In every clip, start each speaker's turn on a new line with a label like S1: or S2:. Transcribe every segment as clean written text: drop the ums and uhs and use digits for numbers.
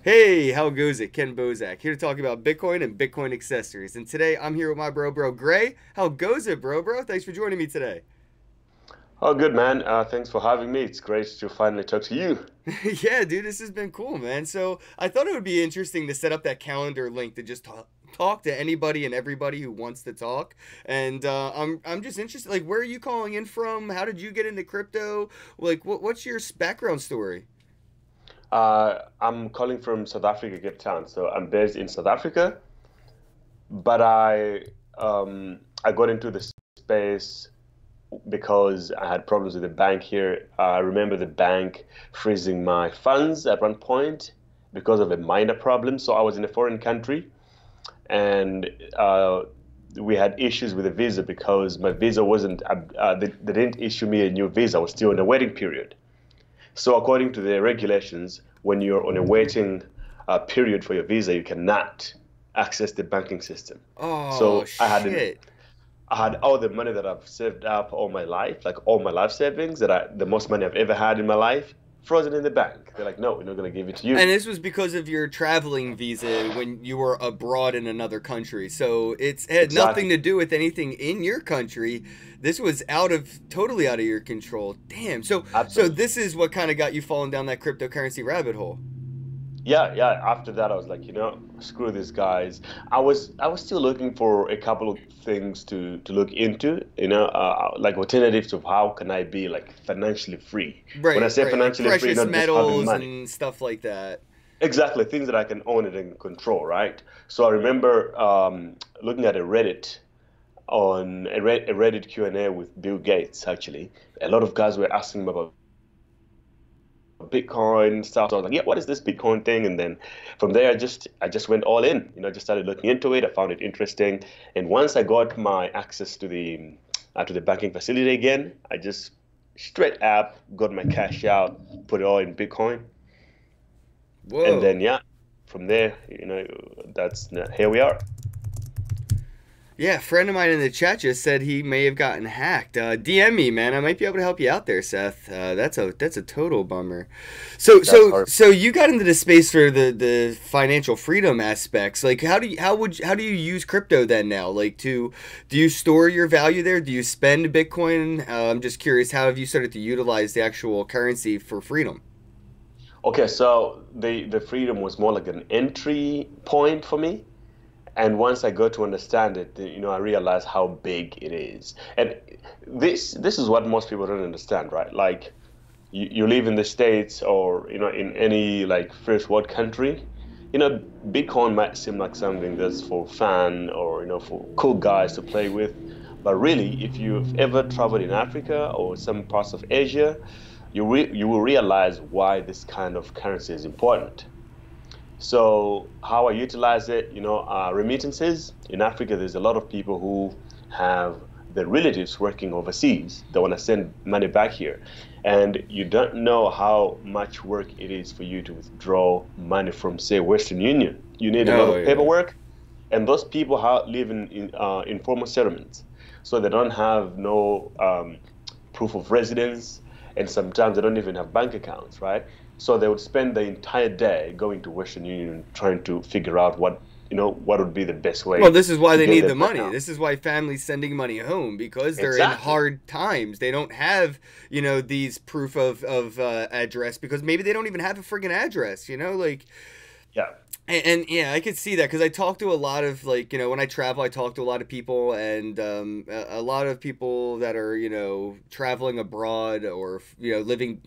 S1: Hey, how goes it? Ken Bozak here to talk about Bitcoin and Bitcoin accessories. And today I'm here with my bro Gray. How goes it, bro? Thanks for joining me today.
S2: Oh, good man. Thanks for having me. It's great to finally talk to you.
S1: Yeah, dude, this has been cool, man. So I thought it would be interesting to set up that calendar link to just talk to anybody and everybody who wants to talk. And I'm just interested. Like, where are you calling in from? How did you get into crypto? Like, what's your background story?
S2: I'm calling from South Africa, Cape Town. So I'm based in South Africa, but I got into the space because I had problems with the bank here. I remember the bank freezing my funds at one point because of a minor problem. So I was in a foreign country, and we had issues with the visa because my visa wasn't. They didn't issue me a new visa. I was still in a waiting period. So according to the regulations, when you're on a waiting period for your visa, you cannot access the banking system.
S1: Oh,
S2: So
S1: shit.
S2: I had all the money that I've saved up all my life, like all my life savings, the most money I've ever had in my life, frozen in the bank. They're like, no, we're not going to give it to you.
S1: And this was because of your traveling visa when you were abroad in another country. So it had nothing
S2: Exactly.
S1: to do with anything in your country. This was totally out of your control. Damn. So
S2: Absolutely.
S1: this is what kind of got you falling down that cryptocurrency rabbit hole.
S2: Yeah, yeah. After that, I was like, screw these guys. I was still looking for a couple of things to look into, like alternatives of how can I be like financially free. When I
S1: Right,
S2: say
S1: right. Like
S2: financially free,
S1: precious
S2: not just having
S1: metals
S2: money.
S1: and stuff like that.
S2: Exactly, things that I can own it and control, right? So I remember looking at a Reddit Q&A with Bill Gates, actually. A lot of guys were asking him about Bitcoin stuff. So I was like, yeah, what is this Bitcoin thing? And then from there, I just went all in. Just started looking into it. I found it interesting. And once I got my access to the banking facility again, I just straight up got my cash out, put it all in Bitcoin, and
S1: Whoa.
S2: then yeah, from there, that's here we are.
S1: Yeah, a friend of mine in the chat just said he may have gotten hacked. DM me, man. I might be able to help you out there, Seth. That's a total bummer. So
S2: That's
S1: so
S2: horrible.
S1: so you got into the space for the financial freedom aspects. Like, how do you use crypto then now? Like, do you store your value there? Do you spend Bitcoin? I'm just curious. How have you started to utilize the actual currency for freedom?
S2: Okay, so the freedom was more like an entry point for me. And once I got to understand it, I realized how big it is. And this is what most people don't understand, right? Like you live in the States or in any like first world country, Bitcoin might seem like something that's for fun or for cool guys to play with. But really, if you've ever traveled in Africa or some parts of Asia, you will realize why this kind of currency is important. So how I utilize it, remittances in Africa, there's a lot of people who have their relatives working overseas. They want to send money back here. And you don't know how much work it is for you to withdraw money from, say, Western Union. You need a lot
S1: Oh
S2: of
S1: yeah.
S2: paperwork, and those people live in informal settlements. So they don't have no proof of residence, and sometimes they don't even have bank accounts, right? So they would spend the entire day going to Western Union trying to figure out what would be the best
S1: Well,
S2: way
S1: this is why
S2: to
S1: they
S2: get
S1: need
S2: their
S1: the
S2: money
S1: money.
S2: out.
S1: This is why families sending money home because they're in
S2: Exactly.
S1: hard times. They don't have, these proof of address because maybe they don't even have a friggin' address, like
S2: Yeah.
S1: and yeah, I could see that because I talk to a lot of like when I travel, I talk to a lot of people and a lot of people that are traveling abroad or living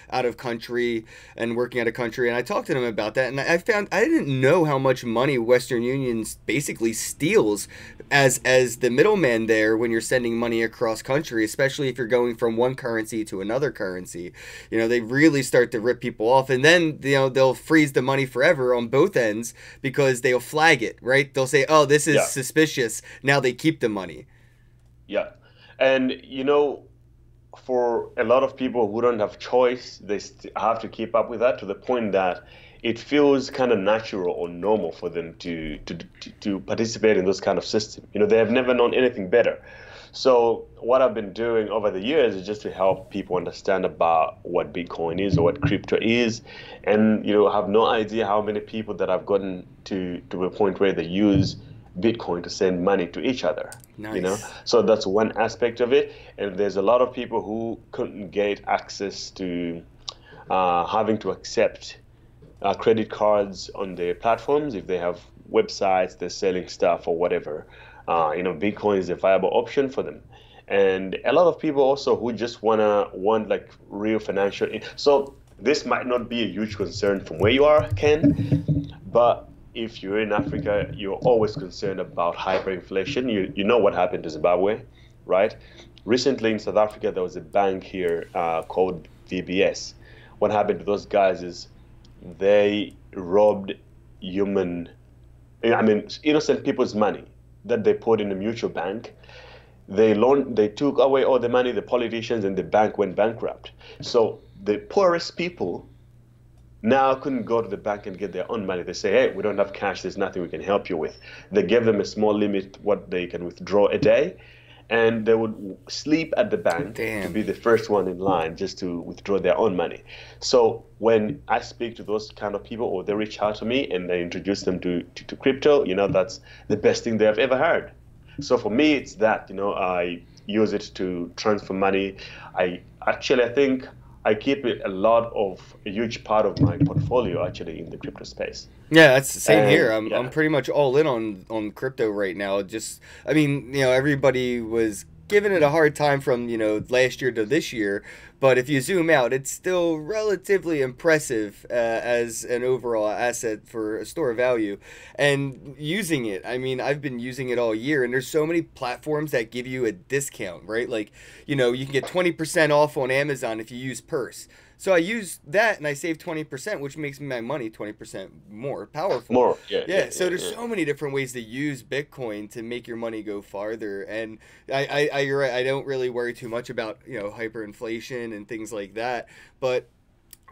S1: out of country and working out of country, and I talked to them about that, and I found I didn't know how much money Western Union basically steals as the middleman there when you're sending money across country, especially if you're going from one currency to another currency. They really start to rip people off, and then they'll freeze the money forever on both ends because they'll flag it, right? They'll say, "Oh, this is
S2: Yeah.
S1: suspicious." Now they keep the money.
S2: Yeah. And for a lot of people who don't have choice, they have to keep up with that to the point that it feels kind of natural or normal for them to participate in those kind of system. They have never known anything better. So what I've been doing over the years is just to help people understand about what Bitcoin is or what crypto is, and have no idea how many people that I've gotten to a point where they use Bitcoin to send money to each other.
S1: Nice.
S2: So that's one aspect of it, and there's a lot of people who couldn't get access to having to accept credit cards on their platforms if they have websites, they're selling stuff or whatever. Bitcoin is a viable option for them. And a lot of people also who just want like real financial. So this might not be a huge concern from where you are, Ken, but if you're in Africa, you're always concerned about hyperinflation. You know what happened to Zimbabwe, right? Recently in South Africa, there was a bank here called VBS. What happened to those guys is they robbed innocent people's money that they put in a mutual bank. They took away all the money, the politicians, and the bank went bankrupt. So the poorest people now couldn't go to the bank and get their own money. They say, hey, we don't have cash, there's nothing we can help you with. They gave them a small limit what they can withdraw a day, and they would sleep at the bank to be the first one in line just to withdraw their own money. So when I speak to those kind of people, or they reach out to me and I introduce them to crypto, that's the best thing they have ever heard. So for me, it's that, I use it to transfer money. I think I keep it a huge part of my portfolio actually in the crypto space.
S1: Yeah, that's the same here.
S2: Yeah.
S1: I'm pretty much all in on crypto right now. Just, I mean, everybody was giving it a hard time from, last year to this year, but if you zoom out, it's still relatively impressive as an overall asset for a store of value. And using it, I mean, I've been using it all year, and there's so many platforms that give you a discount, right? Like, you can get 20% off on Amazon if you use Purse. So I use that and I save 20%, which makes my money 20% more powerful.
S2: More,
S1: So there's so many different ways to use Bitcoin to make your money go farther. And you're right, I don't really worry too much about, hyperinflation and things like that. But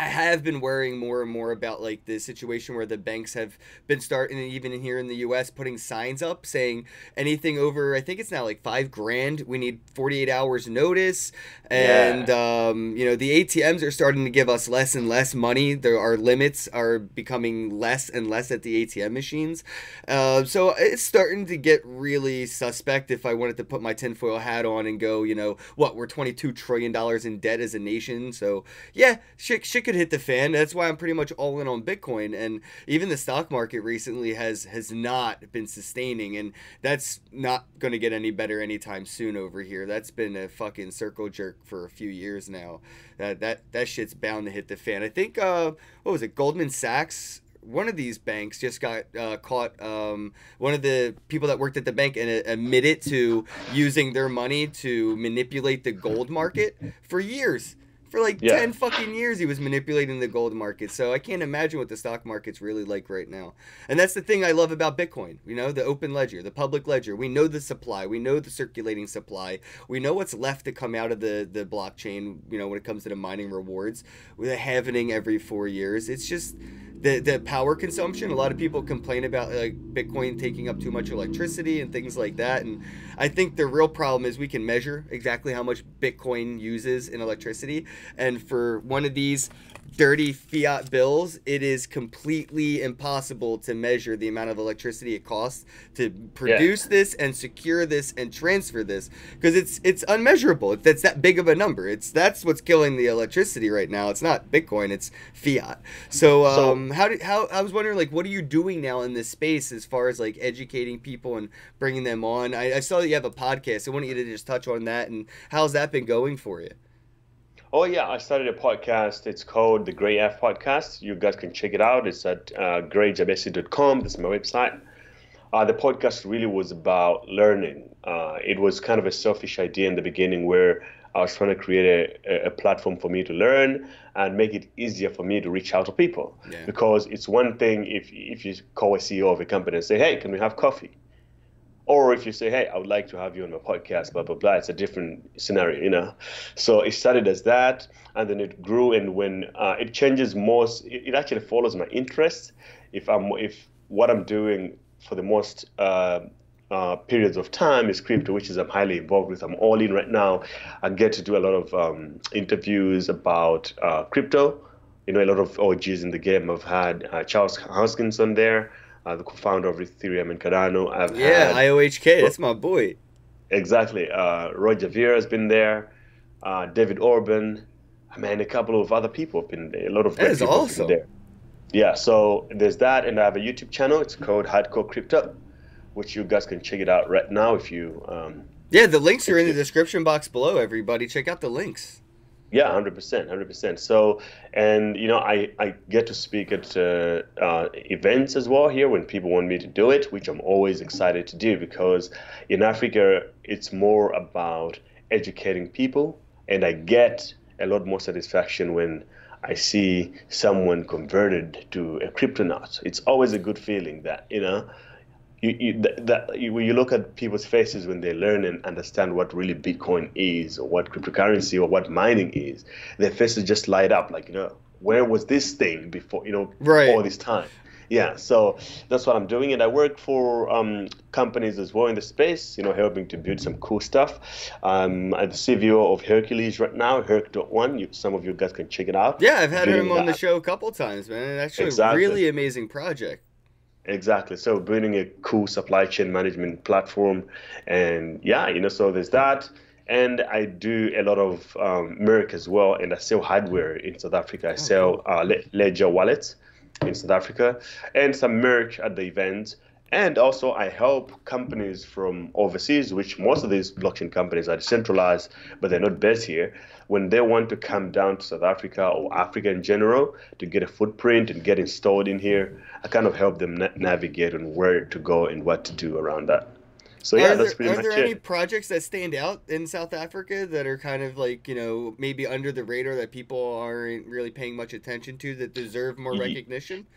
S1: I have been worrying more and more about like the situation where the banks have been starting, even here in the US, putting signs up saying anything over, I think it's now like $5,000, we need 48 hours notice. And, the ATMs are starting to give us less and less money. Our limits are becoming less and less at the ATM machines. So it's starting to get really suspect if I wanted to put my tinfoil hat on and go, we're $22 trillion in debt as a nation. So yeah, shit could hit the fan. That's why I'm pretty much all in on Bitcoin. And even the stock market recently has not been sustaining, and that's not going to get any better anytime soon over here. That's been a fucking circle jerk for a few years now. That shit's bound to hit the fan. I think what was it, Goldman Sachs, one of these banks just got caught. One of the people that worked at the bank and admitted to using their money to manipulate the gold market for years. For like 10 fucking years, he was manipulating the gold market. So I can't imagine what the stock market's really like right now. And that's the thing I love about Bitcoin. The open ledger, the public ledger. We know the supply. We know the circulating supply. We know what's left to come out of the blockchain, when it comes to the mining rewards. With a halvening every 4 years. It's just the power consumption. A lot of people complain about like Bitcoin taking up too much electricity and things like that. And I think the real problem is we can measure exactly how much Bitcoin uses in electricity. And for one of these dirty fiat bills, it is completely impossible to measure the amount of electricity it costs to produce this and secure this and transfer this, because it's unmeasurable. That's that big of a number. That's what's killing the electricity right now. It's not Bitcoin, it's fiat. So how I was wondering, like, what are you doing now in this space as far as like educating people and bringing them on? I saw that you have a podcast. I wanted you to just touch on that, and how's that been going for you?
S2: Oh yeah, I started a podcast. It's called the Grey F Podcast. You guys can check it out. It's at greyjabesi.com. That's my website. The podcast really was about learning. It was kind of a selfish idea in the beginning where I was trying to create a platform for me to learn and make it easier for me to reach out to people. Yeah. Because it's one thing if you call a CEO of a company and say, hey, can we have coffee? Or if you say, hey, I would like to have you on my podcast, blah, blah, blah, it's a different scenario, So it started as that, and then it grew, and when it changes most, it actually follows my interests. If what I'm doing for the most periods of time is crypto, which is I'm highly involved with. I'm all in right now. I get to do a lot of interviews about crypto. You know, a lot of OGs in the game. I've had Charles Hoskins on there, the co-founder of Ethereum and Cardano. I've
S1: Yeah,
S2: had
S1: IOHK, that's my boy.
S2: exactly Roger Ver has been there, David Orban. I mean, a couple of other people have been there. A lot of
S1: That
S2: great
S1: is
S2: people have been
S1: awesome.
S2: there. Yeah, so there's that, and I have a YouTube channel. It's called Hardcore Crypto, which you guys can check it out right now if you
S1: Yeah, the links are
S2: if
S1: in the
S2: you
S1: description box below, everybody. Check out the links.
S2: yeah, 100%, 100%. So, and you know, I get to speak at events as well here when people want me to do it, which I'm always excited to do because in Africa it's more about educating people, and I get a lot more satisfaction when I see someone converted to a cryptonaut. It's always a good feeling that, you know, when you look at people's faces when they learn and understand what really Bitcoin is, or what cryptocurrency, or what mining is, their faces just light up. Like, you know, where was this thing before? You know,
S1: Right.
S2: all this time. Yeah, so that's what I'm doing, and I work for companies as well in the space. You know, helping to build some cool stuff. I'm the CVO of Hercules right now, Herc.1. Some of you guys can check it out.
S1: Yeah, I've had him
S2: Building
S1: on the
S2: that
S1: show a couple times, man. It's actually a
S2: exactly.
S1: really amazing project.
S2: Exactly. So building a cool supply chain management platform, and yeah, you know, so there's that. And I do a lot of merch as well, and I sell hardware in South Africa. I
S1: Oh,
S2: sell
S1: cool.
S2: Ledger wallets in South Africa, and some merch at the events. And also, I help companies from overseas, which most of these blockchain companies are decentralized, but they're not based here. When they want to come down to South Africa or Africa in general to get a footprint and get installed in here, I kind of help them navigate on where to go and what to do around that. So yeah, that's pretty
S1: Are there
S2: much
S1: any
S2: it.
S1: projects that stand out in South Africa that are kind of like, maybe under the radar that people aren't really paying much attention to that deserve more
S2: Y-
S1: recognition?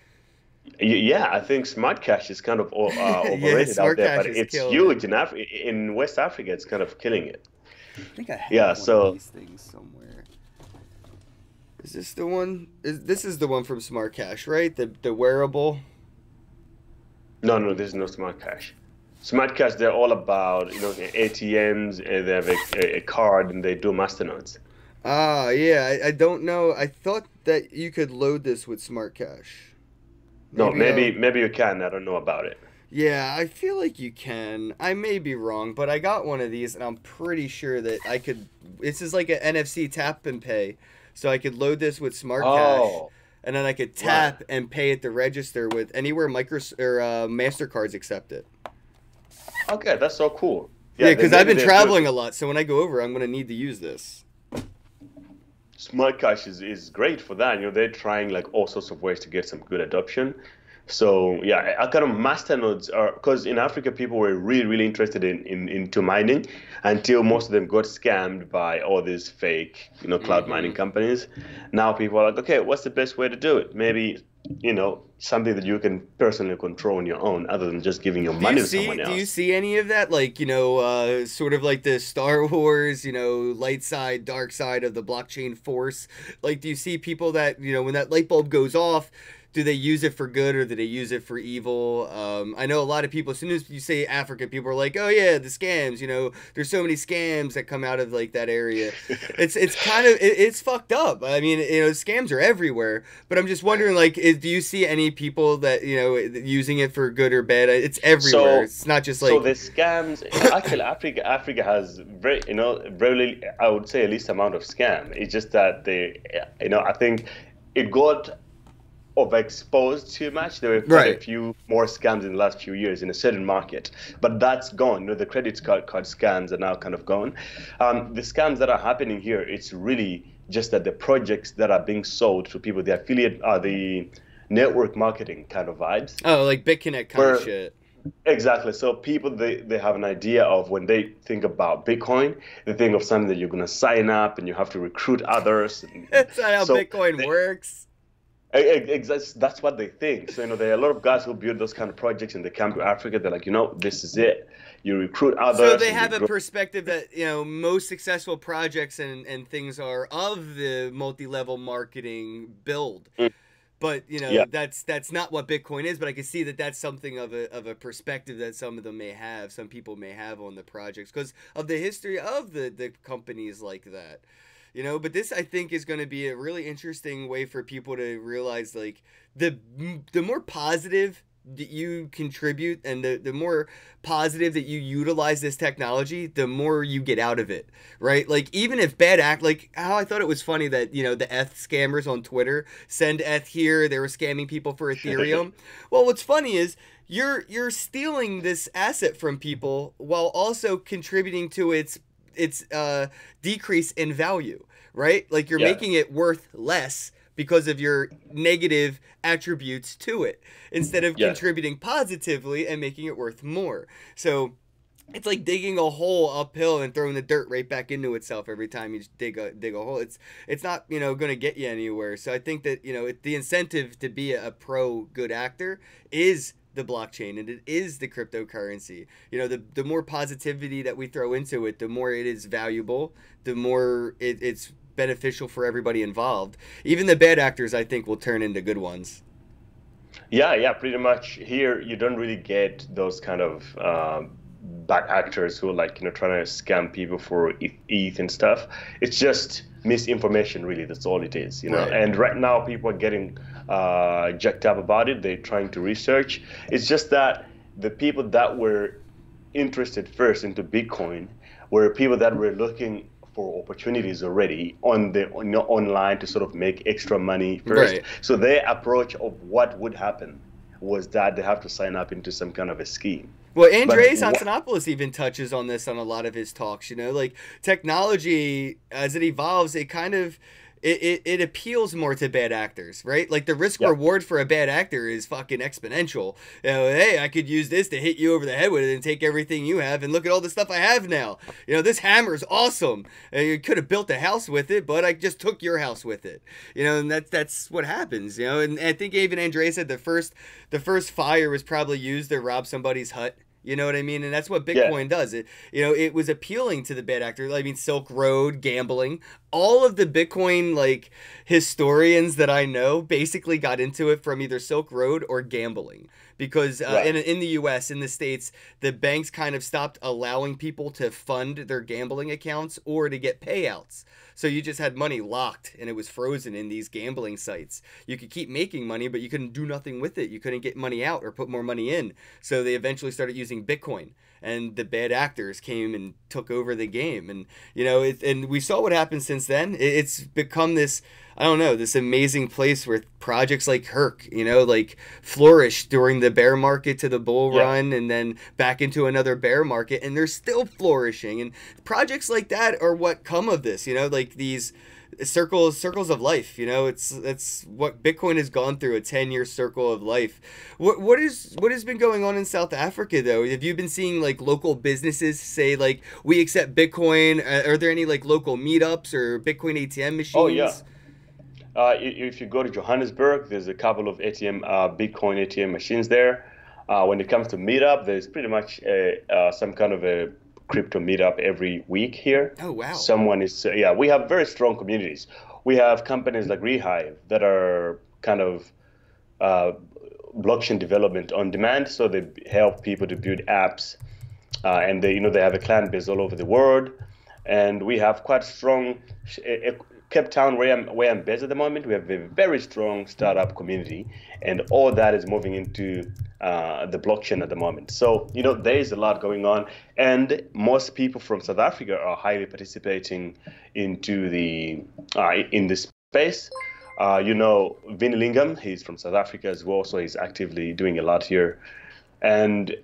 S2: Yeah, I think smart cash is kind of
S1: Yeah,
S2: overrated out
S1: Smart
S2: there,
S1: Cash
S2: but
S1: is
S2: it's
S1: killing it.
S2: huge in West Africa. It's kind of killing it.
S1: I think I
S2: Yeah,
S1: have one of
S2: so
S1: these things somewhere. Is this the one? This is the one from Smart Cash, right? The wearable.
S2: no, no, there's no smart cash. Smart cash, they're all about, you know, ATMs, and they have a card and they do masternodes.
S1: Ah, yeah. I don't know. I thought that you could load this with Smart Cash.
S2: No,
S1: Maybe I'll.
S2: maybe you can. I don't know about it.
S1: Yeah, I feel like you can. I may be wrong, but I got one of these, and I'm pretty sure that I could. This is like an NFC tap and pay, so I could load this with Smart Cash,
S2: Oh,
S1: and then I could
S2: right.
S1: tap and pay at the register with anywhere micro or Mastercards accept it.
S2: Okay, that's so cool.
S1: Yeah,
S2: Yeah, then
S1: because I've
S2: maybe
S1: been
S2: there's good.
S1: traveling a lot, so when I go over, I'm gonna need to use this.
S2: Smart cash is great for that. You know, they're trying like all sorts of ways to get some good adoption. So yeah, I kind of masternodes are because in Africa people were really, really interested in into mining until most of them got scammed by all these fake, you know, cloud mining
S1: Mm-hmm.
S2: companies. Now people are like, okay, what's the best way to do it? Maybe, you know, something that you can personally control on your own, other than just giving your money to someone
S1: Do you
S2: else.
S1: see any of that? Like, sort of like the Star Wars, light side, dark side of the blockchain force. Like, do you see people that, when that light bulb goes off, do they use it for good or do they use it for evil? I know a lot of people, as soon as you say Africa, people are like, oh yeah, the scams, there's so many scams that come out of like that area. It's kind of, it's fucked up. I mean, scams are everywhere, but I'm just wondering, like, do you see any people that, using it for good or bad? It's everywhere.
S2: So,
S1: It's not just
S2: so
S1: like,
S2: the scams actually Africa has very, you know, very, I would say, a least amount of scam. It's just that they, you know, I think it got overexposed too much. There were quite a
S1: right.
S2: few more scams in the last few years in a certain market, but that's gone. You know, the card scams are now kind of gone. The scams that are happening here, it's really just that the projects that are being sold to people, the affiliate, the network marketing kind of vibes,
S1: Oh, like BitConnect kind of
S2: where
S1: shit.
S2: exactly. So people they have an idea of when they think about Bitcoin, they think of something that you're gonna sign up and you have to recruit others. And
S1: That's not how
S2: so
S1: Bitcoin
S2: they,
S1: works.
S2: that's what they think. So, you know, there are a lot of guys who build those kind of projects and they come to Africa. They're like, you know, this is it. You recruit
S1: So
S2: others
S1: they
S2: and you
S1: have a
S2: grow.
S1: perspective that, most successful projects and things are of the multi-level marketing build. But
S2: Yeah.
S1: that's not what Bitcoin is. But I can see that that's something of a perspective that some of them may have, some people may have on the projects because of the history of the companies like that. But this I think is going to be a really interesting way for people to realize like the more positive that you contribute and the more positive that you utilize this technology, the more you get out of it, right? Like even if like how I thought it was funny that the ETH scammers on Twitter send ETH here, they were scamming people for Ethereum. Well, what's funny is you're stealing this asset from people while also contributing to its decrease in value, right? Like you're
S2: Yeah.
S1: making it worth less because of your negative attributes to it instead of
S2: Yeah.
S1: contributing positively and making it worth more. So it's like digging a hole uphill and throwing the dirt right back into itself every time you dig a hole. It's not going to get you anywhere. So I think that the incentive to be a pro good actor is the blockchain and it is the cryptocurrency. The more positivity that we throw into it, the more it is valuable, the more it's beneficial for everybody involved. Even the bad actors I think will turn into good ones.
S2: Yeah, yeah, pretty much. Here, you don't really get those kind of bad actors who are like, trying to scam people for ETH and stuff. It's just misinformation, really. That's all it is.
S1: Right.
S2: And right now, people are getting jacked up about it. They're trying to research. It's just that the people that were interested first into Bitcoin were people that were looking for opportunities already online to sort of make extra money first.
S1: Right.
S2: So their approach of what would happen was that they have to sign up into some kind of a scheme.
S1: Well,
S2: But
S1: Andreas Antonopoulos even touches on this on a lot of his talks. Like technology as it evolves, it kind of it appeals more to bad actors, right? Like the risk
S2: yeah,
S1: reward for a bad actor is fucking exponential. Hey, I could use this to hit you over the head with it and take everything you have, and look at all the stuff I have now. This hammer's awesome. You could have built a house with it, but I just took your house with it. And that's what happens. And I think even Andreas said the first fire was probably used to rob somebody's hut. You know what I mean? And that's what
S2: yeah,
S1: Bitcoin does. It was appealing to the bad actor. I mean, Silk Road, gambling. All of the Bitcoin, like, historians that I know basically got into it from either Silk Road or gambling. Because
S2: right.
S1: in the U.S., in the States, the banks kind of stopped allowing people to fund their gambling accounts or to get payouts. So you just had money locked and it was frozen in these gambling sites. You could keep making money, but you couldn't do nothing with it. You couldn't get money out or put more money in. So they eventually started using Bitcoin, and the bad actors came and took over the game. And and we saw what happened since then. It's become this, I don't know, this amazing place where projects like Herc, like flourished during the bear market to the bull
S2: Yeah.
S1: run and then back into another bear market, and they're still flourishing. And projects like that are what come of this, like these circles of life. It's what Bitcoin has gone through, a 10-year circle of life. What has been going on in South Africa though? Have you been seeing like local businesses say like we accept Bitcoin? Are there any like local meetups or Bitcoin ATM
S2: Oh, yeah.
S1: machines?
S2: If you go to Johannesburg, there's a couple of Bitcoin ATM machines there. When it comes to meetup, there's pretty much some kind of a crypto meetup every week here.
S1: Oh wow.
S2: Someone is, yeah, we have very strong communities. We have companies like Rehive that are kind of uh, blockchain development on demand. So they help people to build apps, and they have a client base all over the world. And we have quite strong Cape Town, where I'm based at the moment. We have a very strong startup community, and all that is moving into the blockchain at the moment. So there is a lot going on, and most people from South Africa are highly participating into the in this space. Vinny Lingam, he's from South Africa as well, so he's actively doing a lot here. And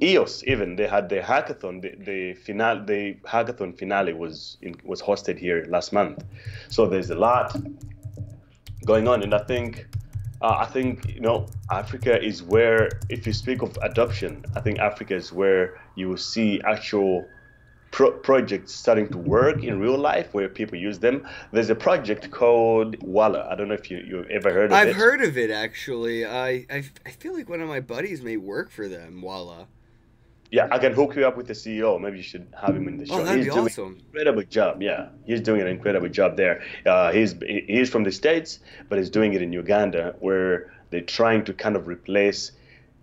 S2: EOS, even they had the hackathon. The hackathon finale was hosted here last month. So there's a lot going on, and I think Africa is where, if you speak of adoption, I think Africa is where you will see actual projects starting to work in real life where people use them. There's a project called Walla. I don't know if you ever heard of it.
S1: I've heard of it actually. I feel like one of my buddies may work for them. Voila.
S2: Yeah, I can hook you up with the CEO. Maybe you should have him in the
S1: Oh,
S2: show.
S1: that'd
S2: He's
S1: be
S2: doing an
S1: awesome.
S2: incredible job. Yeah, he's doing an incredible job there. He's from the States, but he's doing it in Uganda, where they're trying to kind of replace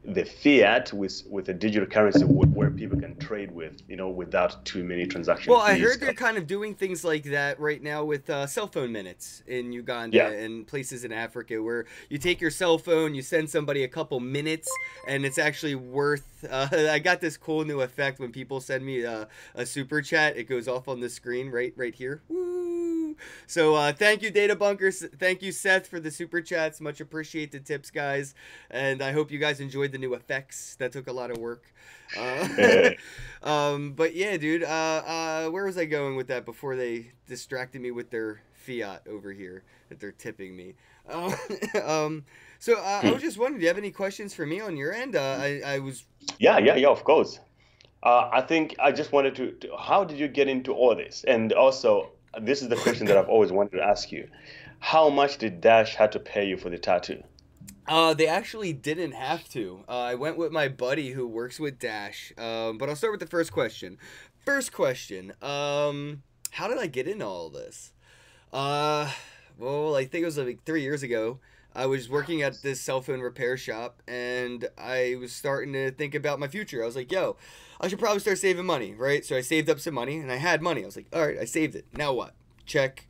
S2: the fiat with a digital currency where people can trade with, without too many transaction
S1: Well, I
S2: fees.
S1: heard they're kind of doing things like that right now with cell phone minutes in
S2: Yeah.
S1: Uganda and places in Africa, where you take your cell phone, you send somebody a couple minutes, and it's actually worth. I got this cool new effect when people send me a super chat. It goes off on the screen right here. Woo! So thank you, Data Bunkers. Thank you, Seth, for the super chats. Much appreciate the tips, guys. And I hope you guys enjoyed the new effects. That took a lot of work. Uh, but yeah, dude. Where was I going with that before they distracted me with their fiat over here that they're tipping me? Uh, um, I was just wondering, do you have any questions for me on your end? I was.
S2: Yeah, of course. I think I just wanted how did you get into all this? And also, this is the question that I've always wanted to ask you. How much did Dash had to pay you for the tattoo?
S1: They actually didn't have to. I went with my buddy who works with Dash. But I'll start with the first question. First question. How did I get into all this? Uh, well, I think it was like 3 years ago. I was working at this cell phone repair shop, and I was starting to think about my future. I was like, yo, I should probably start saving money, right? So I saved up some money, and I had money. I was like, all right, I saved it. Now what? Check,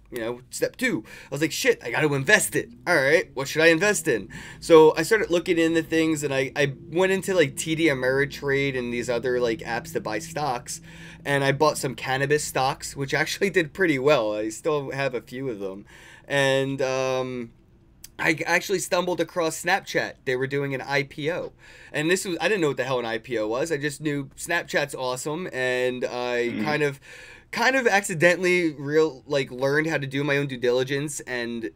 S1: step two. I was like, shit, I got to invest it. All right, what should I invest in? So I started looking into things, and I went into like TD Ameritrade and these other like apps to buy stocks, and I bought some cannabis stocks, which actually did pretty well. I still have a few of them, and I actually stumbled across Snapchat. They were doing an IPO. And I didn't know what the hell an IPO was. I just knew Snapchat's awesome, and I kind of accidentally learned how to do my own due diligence and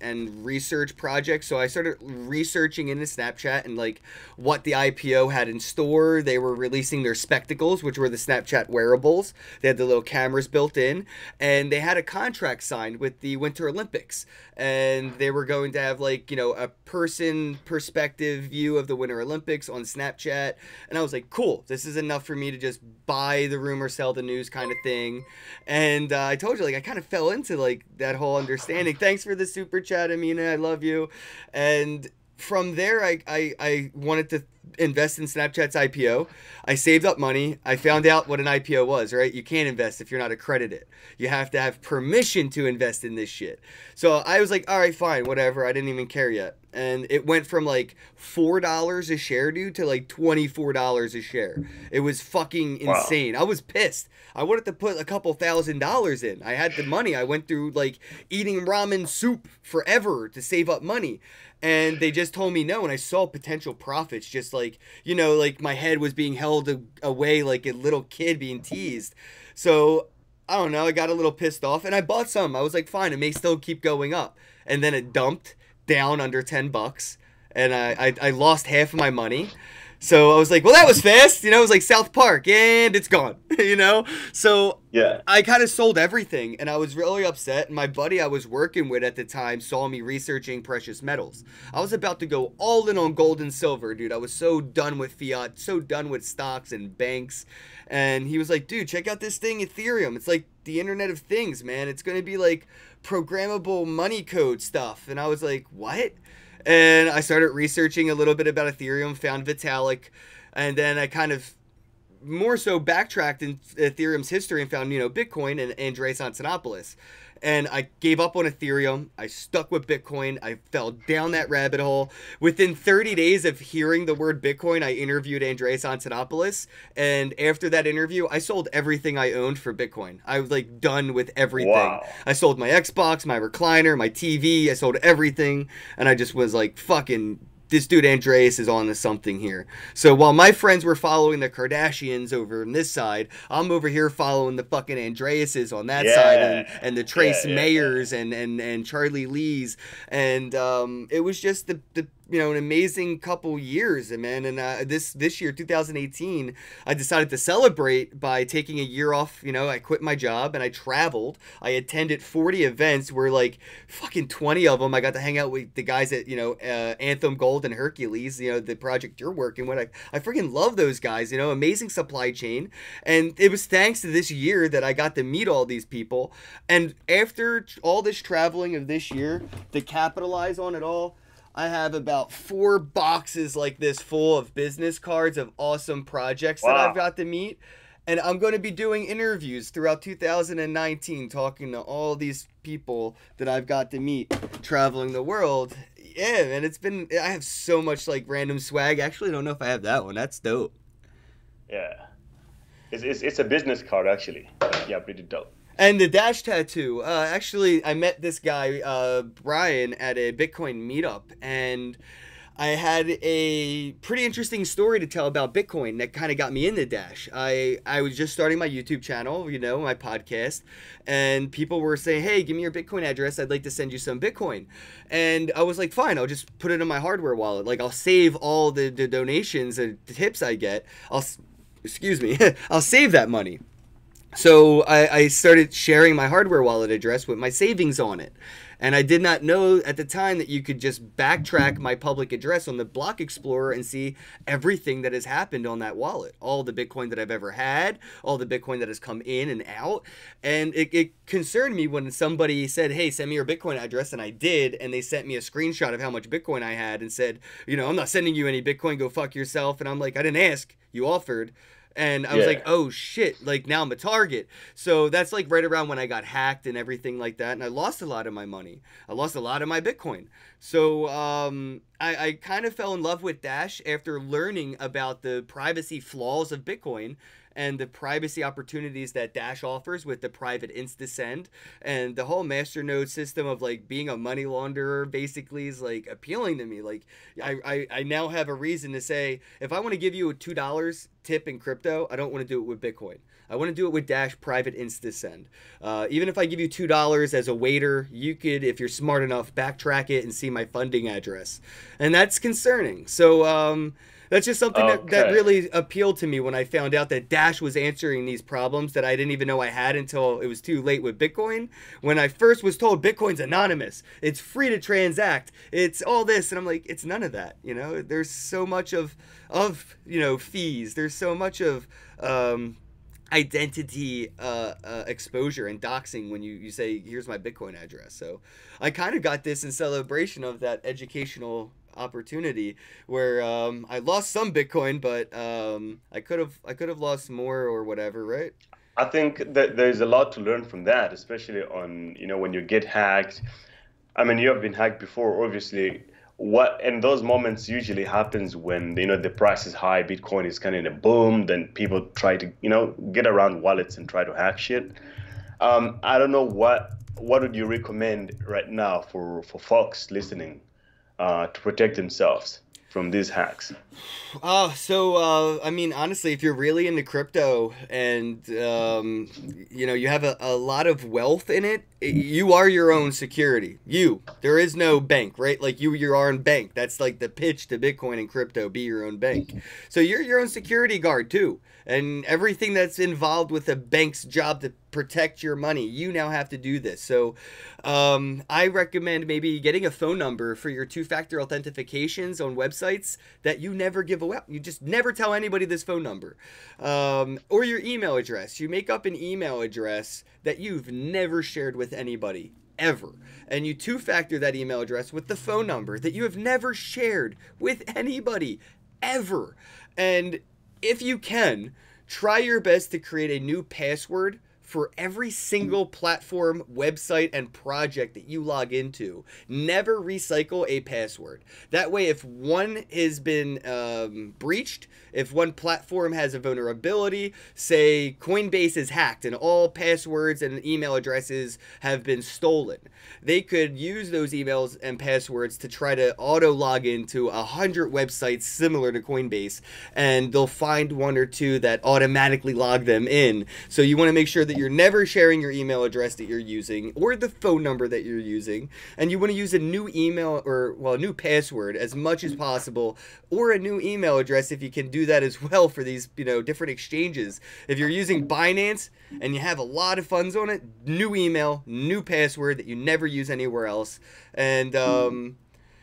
S1: research projects. So I started researching into Snapchat and like what the IPO had in store. They were releasing their spectacles, which were the Snapchat wearables. They had the little cameras built in, and they had a contract signed with the Winter Olympics, and they were going to have like a person perspective view of the Winter Olympics on Snapchat. And I was like, cool, this is enough for me to just buy the rumor, sell the news kind of thing. And I told you, like, I kind of fell into like that whole understanding. Thanks for the super chat, Amina. I love you. And from there, I wanted to invest in Snapchat's IPO. I saved up money. I found out what an IPO was, right? You can't invest if you're not accredited. You have to have permission to invest in this shit. So I was like, all right, fine, whatever. I didn't even care yet. And it went from like $4 a share, dude, to like $24 a share. It was fucking
S2: Wow.
S1: insane. I was pissed. I wanted to put a couple $1,000s in. I had the money. I went through like eating ramen soup forever to save up money. And they just told me no, and I saw potential profits, just like, like my head was being held away like a little kid being teased. So, I don't know, I got a little pissed off, and I bought some. I was like, fine, it may still keep going up. And then it dumped down under $10, and I lost half of my money. So I was like, well, that was fast. It was like South Park, and it's gone, So
S2: Yeah.
S1: I kind of sold everything, and I was really upset. And my buddy I was working with at the time saw me researching precious metals. I was about to go all in on gold and silver, dude. I was so done with fiat, so done with stocks and banks. And he was like, dude, check out this thing, Ethereum. It's like the Internet of Things, man. It's going to be like programmable money code stuff. And I was like, what? And I started researching a little bit about Ethereum, found Vitalik, and then I kind of more so backtracked in Ethereum's history and found, Bitcoin and Andreas Antonopoulos. And I gave up on Ethereum. I stuck with Bitcoin. I fell down that rabbit hole. Within 30 days of hearing the word Bitcoin, I interviewed Andreas Antonopoulos. And after that interview, I sold everything I owned for Bitcoin. I was like done with everything.
S2: Wow.
S1: I sold my Xbox, my recliner, my TV. I sold everything. And I just was like, fucking, this dude Andreas is on to something here. So while my friends were following the Kardashians over on this side, I'm over here following the fucking Andreases on that side, and the Trace
S2: Yeah.
S1: Mayers and Charlie Lees. And it was just an amazing couple years, man. And this year, 2018, I decided to celebrate by taking a year off. I quit my job and I traveled. I attended 40 events where like fucking 20 of them I got to hang out with the guys at Anthem Gold and Hercules, the project you're working with. I freaking love those guys. Amazing supply chain, and it was thanks to this year that I got to meet all these people. And after all this traveling of this year, to capitalize on it all, I have about 4 boxes like this full of business cards of awesome projects that I've got to meet. And I'm going to be doing interviews throughout 2019, talking to all these people that I've got to meet traveling the world. Yeah, man, I have so much like random swag. Actually, I don't know if I have that one. That's dope.
S2: Yeah. It's a business card, actually. Yeah, pretty dope.
S1: And the Dash tattoo. Actually, I met this guy, Brian, at a Bitcoin meetup, and I had a pretty interesting story to tell about Bitcoin that kind of got me into Dash. I was just starting my YouTube channel, my podcast, and people were saying, hey, give me your Bitcoin address. I'd like to send you some Bitcoin. And I was like, fine, I'll just put it in my hardware wallet. Like, I'll save all the donations and tips I get. I'll save that money. So I started sharing my hardware wallet address with my savings on it. And I did not know at the time that you could just backtrack my public address on the Block Explorer and see everything that has happened on that wallet. All the Bitcoin that I've ever had, all the Bitcoin that has come in and out. And it concerned me when somebody said, hey, send me your Bitcoin address. And I did. And they sent me a screenshot of how much Bitcoin I had and said, I'm not sending you any Bitcoin. Go fuck yourself. And I'm like, I didn't ask. You offered. And I was like, oh shit, like now I'm a target. So that's like right around when I got hacked and everything like that. And I lost a lot of my money. I lost a lot of my Bitcoin. So I kind of fell in love with Dash after learning about the privacy flaws of Bitcoin and the privacy opportunities that Dash offers with the private InstaSend, and the whole masternode system of like being a money launderer basically is like appealing to me. Like I now have a reason to say, if I want to give you a $2 tip in crypto, I don't want to do it with Bitcoin. I want to do it with Dash private InstaSend. Even if I give you $2 as a waiter, you could, if you're smart enough, backtrack it and see my funding address. And that's concerning. So that's just something that really appealed to me when I found out that Dash was answering these problems that I didn't even know I had until it was too late with Bitcoin. When I first was told Bitcoin's anonymous, it's free to transact, it's all this, and I'm like, it's none of that. There's so much of fees. There's so much of identity exposure and doxing when you say, here's my Bitcoin address. So I kind of got this in celebration of that educational opportunity where I lost some Bitcoin, but I could have lost more or whatever, right?
S2: I think that there's a lot to learn from that, especially on when you get hacked. I mean, you have been hacked before, obviously. And those moments usually happens when the price is high, Bitcoin is kind of in a boom, then people try to get around wallets and try to hack shit. I don't know what would you recommend right now for folks listening to protect themselves from these hacks?
S1: I mean, honestly, if you're really into crypto and, you have a lot of wealth in it, you are your own security. There is no bank, right? Like you're your own bank. That's like the pitch to Bitcoin and crypto, be your own bank. So you're your own security guard too. And everything that's involved with a bank's job to protect your money, you now have to do this. So I recommend maybe getting a phone number for your 2-factor authentications on websites that you never give away. You just never tell anybody this phone number. Or your email address. You make up an email address that you've never shared with anybody ever, and you 2-factor that email address with the phone number that you have never shared with anybody ever. And if you can, try your best to create a new password for every single platform, website, and project that you log into. Never recycle a password. That way, if one has been breached, if one platform has a vulnerability, say Coinbase is hacked and all passwords and email addresses have been stolen, they could use those emails and passwords to try to auto log into 100 websites similar to Coinbase, and they'll find one or two that automatically log them in. So you want to make sure that you're never sharing your email address that you're using or the phone number that you're using, and you want to use a new email or, well, a new password as much as possible, or a new email address if you can do that as well for these, you know, different exchanges. If you're using Binance and you have a lot of funds on it, new email, new password that you never use anywhere else. And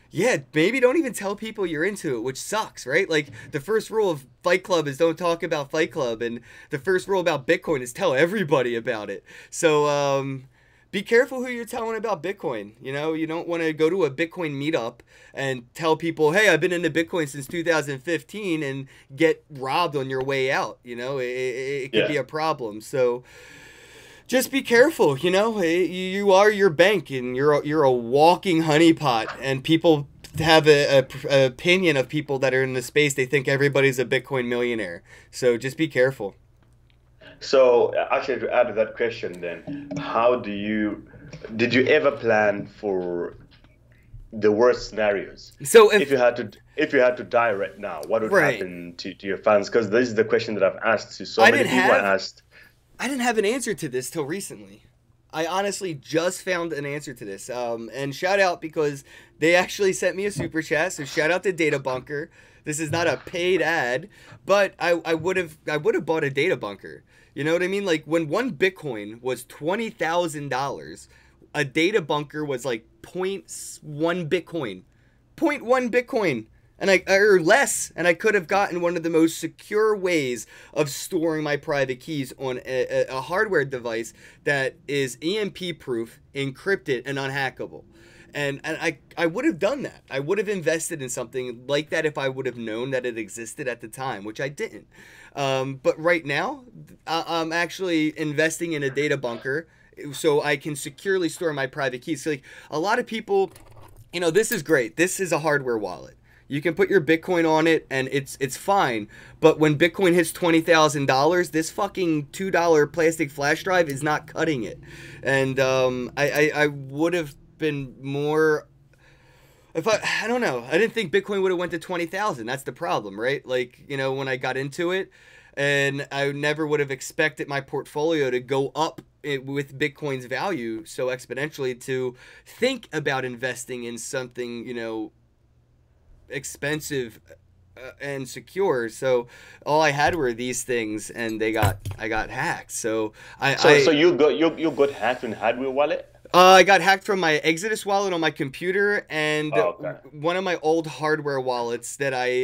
S1: yeah, maybe don't even tell people you're into it, which sucks, right? Like, the first rule of Fight Club is don't talk about Fight Club, and the first rule about Bitcoin is tell everybody about it. So be careful who you're telling about Bitcoin. You know, you don't want to go to a Bitcoin meetup and tell people, hey, I've been into Bitcoin since 2015, and get robbed on your way out. You know, it could be a problem. So just be careful, you know. You are your bank, and you're a walking honeypot, and people have a opinion of people that are in the space. They think everybody's a Bitcoin millionaire. So just be careful.
S2: So actually, to add to that question, then, did you ever plan for the worst scenarios?
S1: So
S2: if you had to die right now, what would happen to your fans? Because this is the question that I've asked to so many people.
S1: I didn't have an answer to this till recently. I honestly just found an answer to this. And shout out, because they actually sent me a super chat. So shout out to Data Bunker. This is not a paid ad, but I would have bought a Data Bunker. You know what I mean? Like, when one Bitcoin was $20,000, a Data Bunker was like 0.1 Bitcoin. 0.1 Bitcoin. Or less, and I could have gotten one of the most secure ways of storing my private keys on a hardware device that is EMP proof, encrypted, and unhackable. And I would have done that. I would have invested in something like that if I would have known that it existed at the time, which I didn't. But right now, I'm actually investing in a Data Bunker so I can securely store my private keys. So, like, a lot of people, you know, this is great. This is a hardware wallet. You can put your Bitcoin on it, and it's fine. But when Bitcoin hits $20,000, this fucking $2 plastic flash drive is not cutting it. And I would have been more. If I don't know. I didn't think Bitcoin would have went to 20,000. That's the problem, right? Like, you know, when I got into it, and I never would have expected my portfolio to go up with Bitcoin's value so exponentially, to think about investing in something, you know, expensive and secure. So all I had were these things, and I got hacked. So
S2: so you got hacked in hardware wallet?
S1: I got hacked from my Exodus wallet on my computer, and one of my old hardware wallets that I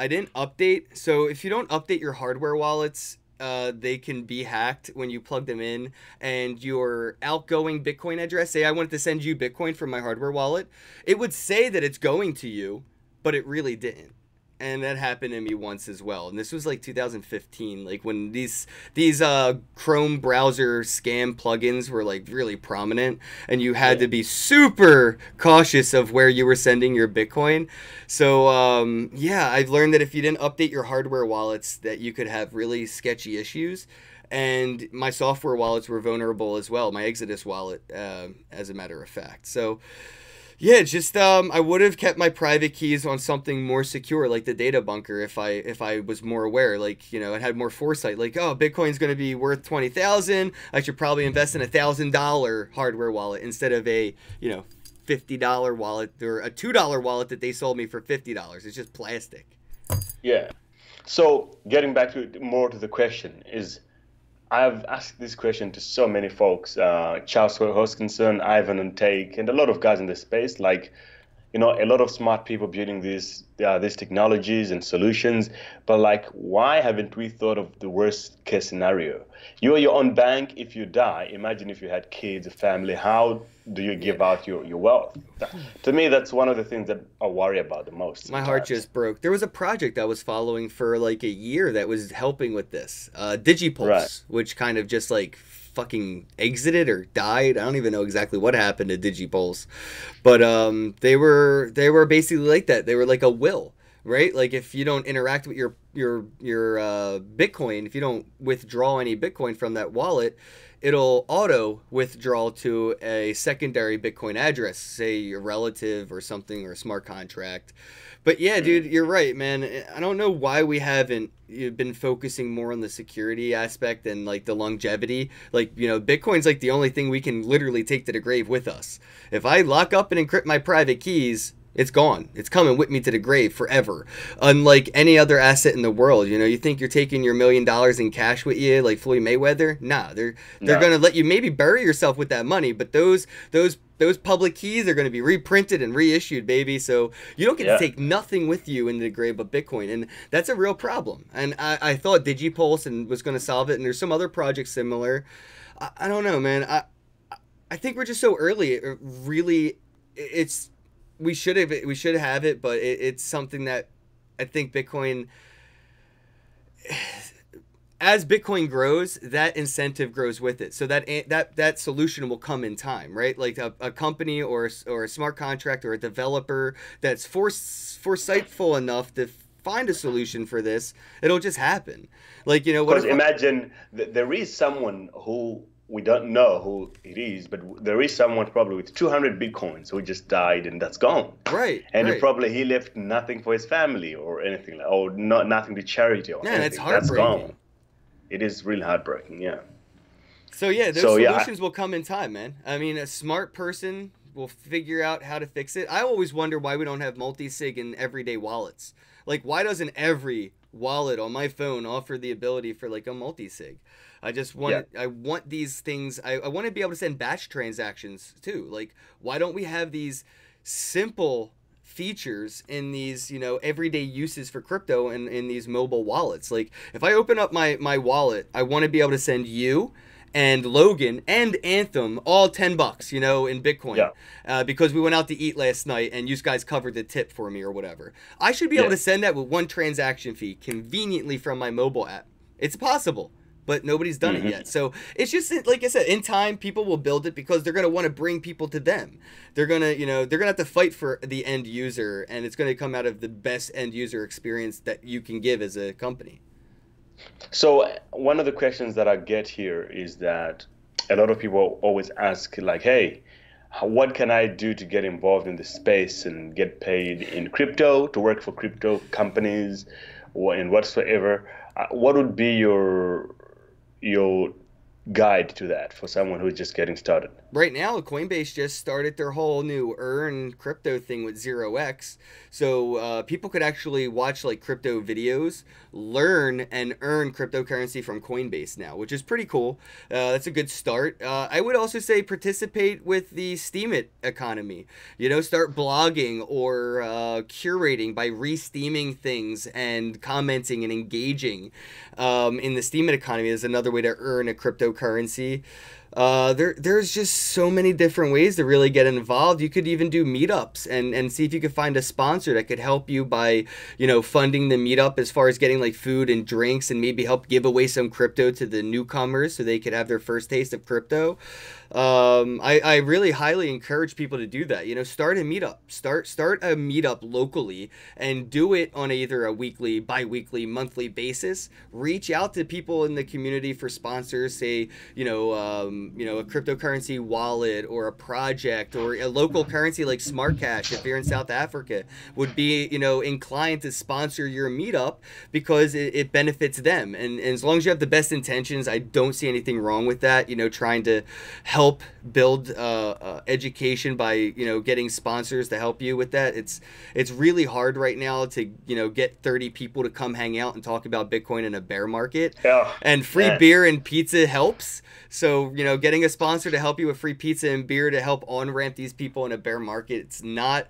S1: didn't update. So if you don't update your hardware wallets, they can be hacked when you plug them in, and your outgoing Bitcoin address, say I wanted to send you Bitcoin from my hardware wallet, it would say that it's going to you, but it really didn't. And that happened to me once as well. And this was like 2015, like when these Chrome browser scam plugins were like really prominent, and you had to be super cautious of where you were sending your Bitcoin. So yeah, I've learned that if you didn't update your hardware wallets, that you could have really sketchy issues. And my software wallets were vulnerable as well, my Exodus wallet, as a matter of fact. So yeah, just I would have kept my private keys on something more secure, like the Data Bunker, if I was more aware. Like, you know, I had more foresight. Like, oh, Bitcoin's going to be worth 20,000. I should probably invest in $1,000 hardware wallet instead of a, you know, $50 wallet or a $2 wallet that they sold me for $50. It's just plastic.
S2: Yeah. So getting back to the question is, I've asked this question to so many folks, Charles Hoskinson, Ivan and Take, and a lot of guys in this space. Like, you know, a lot of smart people building these technologies and solutions. But like, why haven't we thought of the worst case scenario? You are your own bank. If you die, imagine if you had kids, a family. How do you give out your wealth? To me, that's one of the things that I worry about the most.
S1: My heart just broke. There was a project I was following for like a year that was helping with this. Digipulse, which kind of just like fucking exited or died. I don't even know exactly what happened to Digipulse. But they were basically like that. They were like a will. Right? Like, if you don't interact with your Bitcoin, if you don't withdraw any Bitcoin from that wallet, it'll auto withdraw to a secondary Bitcoin address, say your relative or something, or a smart contract. But yeah, dude, you're right, man. I don't know why we haven't been focusing more on the security aspect and like the longevity. Like, Bitcoin's like the only thing we can literally take to the grave with us. If I lock up and encrypt my private keys, it's gone. It's coming with me to the grave forever. Unlike any other asset in the world. You think you're taking your $1 million in cash with you like Floyd Mayweather? Nah, they're gonna let you maybe bury yourself with that money, but those public keys are going to be reprinted and reissued, baby. So you don't get to take nothing with you into the grave but Bitcoin. And that's a real problem. And I thought DigiPulse and was going to solve it. And there's some other projects similar. I don't know, man. I think we're just so early. We should have it, but it's something that I think Bitcoin, as Bitcoin grows, that incentive grows with it. So that solution will come in time, right? Like a company or a smart contract or a developer that's foresightful enough to find a solution for this, it'll just happen. Like,
S2: because imagine there is someone who, we don't know who it is, but there is someone probably with 200 Bitcoins who just died and that's gone.
S1: Right.
S2: And
S1: right.
S2: probably he left nothing for his family or anything, or nothing to charity or anything.
S1: It's heartbreaking.
S2: That's gone. It is really heartbreaking, yeah.
S1: So yeah, those solutions will come in time, man. I mean, a smart person will figure out how to fix it. I always wonder why we don't have multi-sig in everyday wallets. Like, why doesn't every wallet on my phone offer the ability for like a multi-sig? I just want I want these things. I want to be able to send batch transactions too. Like, why don't we have these simple features in these, everyday uses for crypto and in these mobile wallets? Like, if I open up my wallet, I want to be able to send you and Logan and Anthem all $10, in Bitcoin, because we went out to eat last night and you guys covered the tip for me or whatever. I should be able to send that with one transaction fee conveniently from my mobile app. It's possible, but nobody's done it yet. So it's just, like I said, in time, people will build it because they're going to want to bring people to them. They're going to, they're going to have to fight for the end user, and it's going to come out of the best end user experience that you can give as a company.
S2: So one of the questions that I get here is that a lot of people always ask, like, hey, what can I do to get involved in this space and get paid in crypto, to work for crypto companies and whatsoever? What would be your guide to that for someone who's just getting started?
S1: Right now, Coinbase just started their whole new earn crypto thing with 0x. So people could actually watch like crypto videos, learn and earn cryptocurrency from Coinbase now, which is pretty cool. That's a good start. I would also say participate with the Steam It economy. Start blogging or curating by re-steaming things and commenting and engaging in the Steam It economy is another way to earn a cryptocurrency. There's just so many different ways to really get involved. You could even do meetups and see if you could find a sponsor that could help you by, funding the meetup as far as getting like food and drinks, and maybe help give away some crypto to the newcomers so they could have their first taste of crypto. I really highly encourage people to do that. Start a meetup, start a meetup locally and do it on either a weekly, bi-weekly, monthly basis. Reach out to people in the community for sponsors, say, a cryptocurrency wallet or a project or a local currency like Smart Cash, if you're in South Africa, would be, inclined to sponsor your meetup because it benefits them. And as long as you have the best intentions, I don't see anything wrong with that, trying to help build education by getting sponsors to help you with that. It's really hard right now to get 30 people to come hang out and talk about Bitcoin in a bear market. And free beer and pizza helps. So getting a sponsor to help you with free pizza and beer to help on ramp these people in a bear market, it's not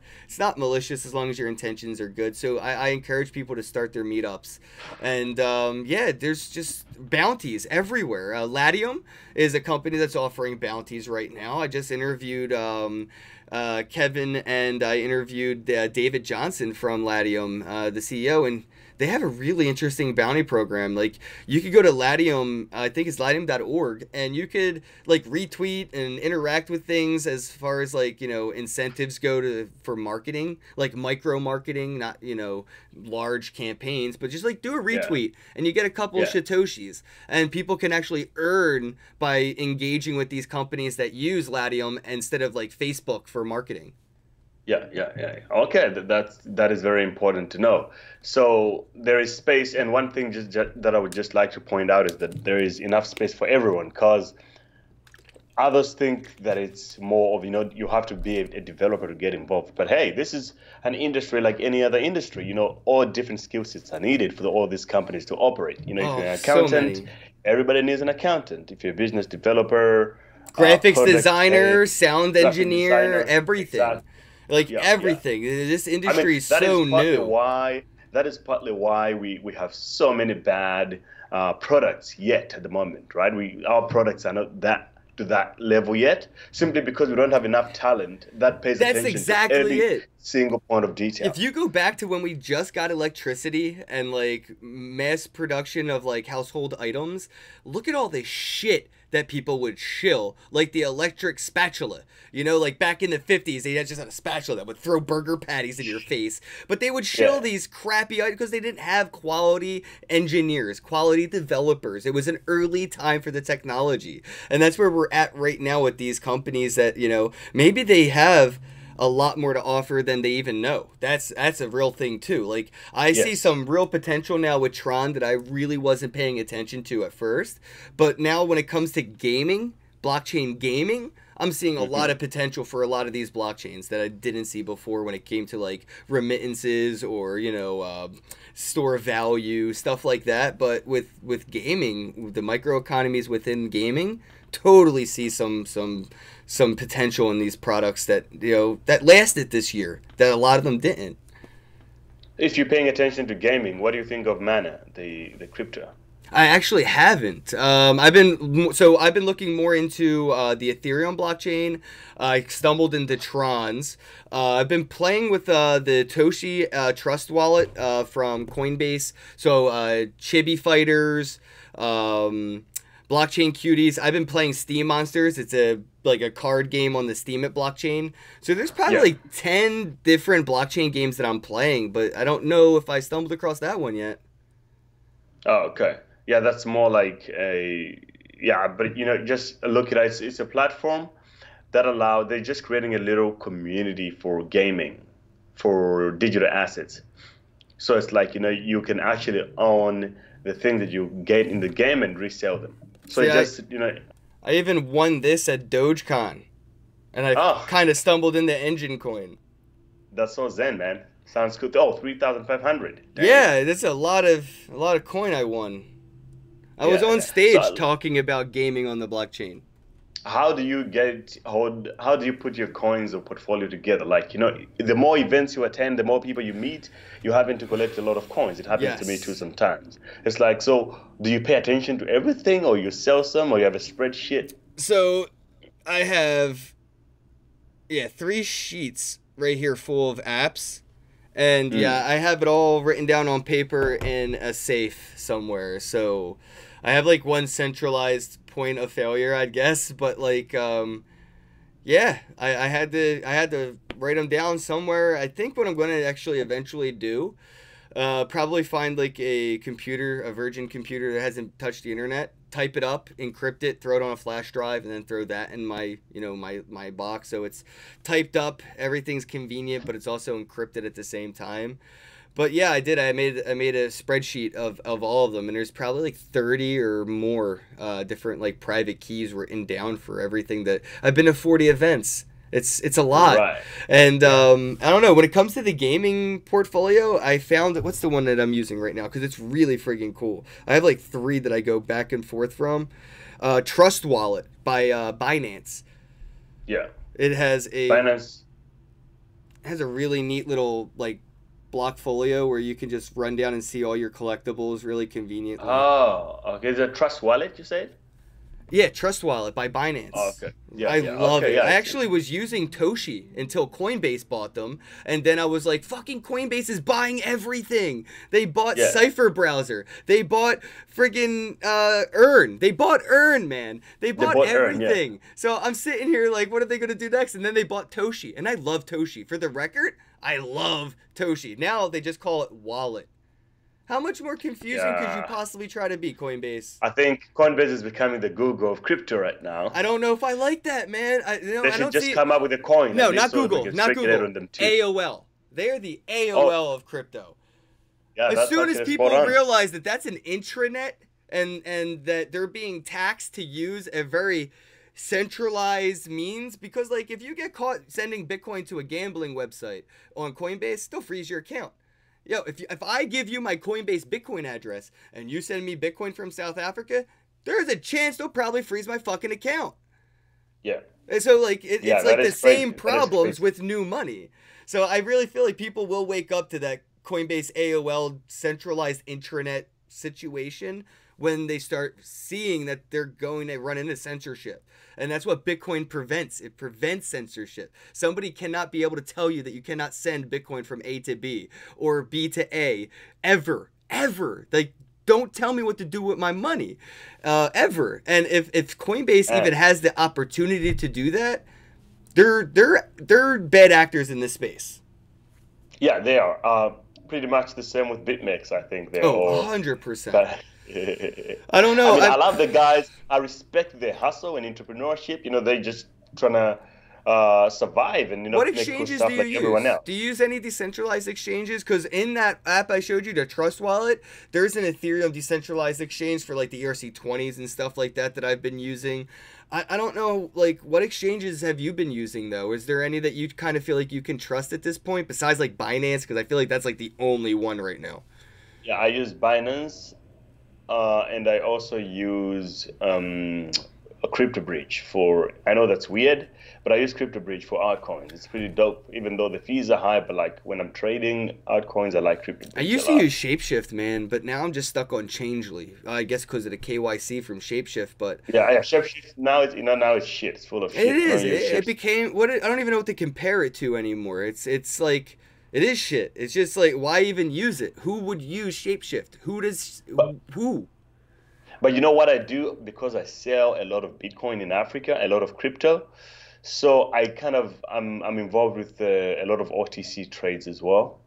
S1: malicious as long as your intentions are good. So I encourage people to start their meetups. And there's just bounties everywhere. Latium is a company that's offering bounties bounties right now. I just interviewed Kevin, and I interviewed David Johnson from Latium, the CEO, and they have a really interesting bounty program. Like, you could go to Latium, I think it's latium.org, and you could like retweet and interact with things as far as like, you know, incentives go for marketing, like micro marketing, not, you know, large campaigns, but just like do a retweet and you get a couple of Satoshis, and people can actually earn by engaging with these companies that use Latium instead of like Facebook for marketing.
S2: Yeah. Okay, that is very important to know. So there is space, and one thing that I would just like to point out is that there is enough space for everyone, because others think that it's more of, you know, you have to be a developer to get involved. But hey, this is an industry like any other industry. You know, all different skill sets are needed for all these companies to operate. You know, if you're an accountant, everybody needs an accountant. If you're a business developer,
S1: graphics designer, sound engineer, everything.
S2: Exactly.
S1: Like everything. This industry is so new.
S2: That is partly why we have so many bad products yet at the moment, right? Our products are not to that level yet, simply because we don't have enough talent that pays attention to every single point of detail.
S1: If you go back to when we just got electricity and like mass production of like household items, look at all this shit that people would shill, like the electric spatula. You know, like back in the 50s, they just had a spatula that would throw burger patties in your face. But they would shill these crappy items because they didn't have quality engineers, quality developers. It was an early time for the technology. And that's where we're at right now with these companies that, you know, maybe they have a lot more to offer than they even know. That's a real thing too. Like, I see some real potential now with Tron that I really wasn't paying attention to at first. But now when it comes to gaming, blockchain gaming, I'm seeing a lot of potential for a lot of these blockchains that I didn't see before when it came to like remittances or, you know, store value, stuff like that. But with gaming, the microeconomies within gaming, totally see some potential in these products that, you know, that lasted this year, that a lot of them didn't.
S2: If you're paying attention to gaming, what do you think of Mana, the crypto?
S1: I actually haven't. I've been looking more into the Ethereum blockchain. I stumbled into Trons. I've been playing with the Toshi Trust wallet from Coinbase. So Chibi Fighters, Blockchain Cuties. I've been playing Steam Monsters. It's a card game on the Steemit blockchain. So there's probably like 10 different blockchain games that I'm playing, but I don't know if I stumbled across that one yet.
S2: Oh, okay. Yeah, that's more like but you know, just look at it. It's a platform that they're just creating a little community for gaming, for digital assets. So it's like, you know, you can actually own the thing that you get in the game and resell them. So you know.
S1: I even won this at Dogecoin, and I kind of stumbled into Engine Coin.
S2: That's so zen, man. Sounds good. Oh, 3,500.
S1: Yeah, that's a lot of coin I won. I was on stage talking about gaming on the blockchain.
S2: How do you put your coins or portfolio together? Like, you know, the more events you attend, the more people you meet, you happen to collect a lot of coins. It happens to me too sometimes. It's like, so do you pay attention to everything, or you sell some, or you have a spreadsheet?
S1: So I have 3 sheets right here full of apps. And I have it all written down on paper in a safe somewhere. So I have like one centralized point of failure, I guess. But like, I had to write them down somewhere. I think what I'm going to actually eventually do, probably find like a virgin computer that hasn't touched the internet, type it up, encrypt it, throw it on a flash drive, and then throw that in my box. So it's typed up, everything's convenient, but it's also encrypted at the same time. But yeah, I did. I made a spreadsheet of all of them, and there's probably like 30 or more different like private keys written down for everything that I've been to 40 events. It's a lot. Right. And I don't know, when it comes to the gaming portfolio, I found what's the one that I'm using right now, because it's really friggin' cool. I have like 3 that I go back and forth from. Trust Wallet by Binance.
S2: Yeah.
S1: It has
S2: Binance
S1: has a really neat little like blockfolio where you can just run down and see all your collectibles really conveniently.
S2: Oh, okay. Is it Trust Wallet, you said?
S1: Yeah, Trust Wallet by
S2: Oh,
S1: Binance.
S2: okay. Yeah,
S1: I
S2: yeah.
S1: love
S2: Okay,
S1: it.
S2: yeah.
S1: I actually was using Toshi until Coinbase bought them, and then I was like, "Fucking Coinbase is buying everything." They bought
S2: Yeah.
S1: Cipher browser. They bought friggin' Earn. They bought Earn, man. They
S2: They
S1: bought
S2: bought Earn, yeah.
S1: everything. So I'm sitting here like, what are they gonna do next? And then they bought Toshi, and I love Toshi. For the record, I love Toshi. Now they just call it Wallet. How much more confusing could you
S2: Yeah.
S1: possibly try to be, Coinbase?
S2: I think Coinbase is becoming the Google of crypto right now.
S1: I don't know if I like that, man.
S2: They
S1: I
S2: should
S1: don't
S2: just
S1: see.
S2: come up with a coin at
S1: No,
S2: least
S1: not
S2: so we
S1: Google,
S2: can
S1: not
S2: speculate
S1: Google.
S2: on them too.
S1: AOL. They're the
S2: Oh,
S1: AOL of crypto.
S2: yeah,
S1: As
S2: that's
S1: soon as
S2: actually
S1: people
S2: spot on.
S1: realize that that's an intranet and that they're being taxed to use a very centralized means, because like if you get caught sending Bitcoin to a gambling website on Coinbase, they'll freeze your account. Yo, if I give you my Coinbase Bitcoin address and you send me Bitcoin from South Africa, there's a chance they'll probably freeze my fucking account.
S2: Yeah.
S1: And so like
S2: Yeah,
S1: it's like
S2: that
S1: the
S2: is crazy.
S1: same
S2: That is
S1: problems
S2: crazy.
S1: with new money. So I really feel like people will wake up to that Coinbase AOL centralized intranet situation when they start seeing that they're going to run into censorship. And that's what Bitcoin prevents. It prevents censorship. Somebody cannot be able to tell you that you cannot send Bitcoin from A to B or B to A ever, ever. Like, don't tell me what to do with my money, ever. And if Coinbase
S2: Uh,
S1: even has the opportunity to do that, they're bad actors in this space.
S2: yeah, they are. Pretty much the same with BitMEX. I think they're
S1: Oh,
S2: all
S1: 100%.
S2: but
S1: I don't
S2: I
S1: know.
S2: mean, I love the guys. I respect their hustle and entrepreneurship. You know, they just trying to survive and
S1: What
S2: make cool
S1: exchanges do
S2: stuff
S1: you
S2: like everyone
S1: use?
S2: else.
S1: Do you use any decentralized exchanges? Because in that app I showed you, the Trust Wallet, there's an Ethereum decentralized exchange for like the ERC20s and stuff like that that I've been using. I don't know, like, what exchanges have you been using, though? Is there any that you kind of feel like you can trust at this point, besides like Binance? Because I feel like that's like the only one right now.
S2: Yeah, I use Binance, and I also use a crypto bridge for. I know that's weird, but I use crypto bridge for altcoins. It's pretty dope, even though the fees are high. But like when I'm trading altcoins, I like crypto
S1: I
S2: bridge a
S1: used to
S2: lot.
S1: use Shapeshift, man, but now I'm just stuck on Changely. I guess because of the KYC from Shapeshift, but
S2: Yeah, yeah. Shapeshift now it's now it's shit. It's full of
S1: it
S2: shit. I
S1: is.
S2: don't use
S1: It
S2: Shapeshift.
S1: became what I don't even know what to compare it to anymore. It's like it is shit. It's just like why even use it? Who would use Shapeshift? Who does
S2: But
S1: who?
S2: but you know what I do because I sell a lot of Bitcoin in Africa, a lot of crypto. So I kind of I'm involved with a lot of OTC trades as well,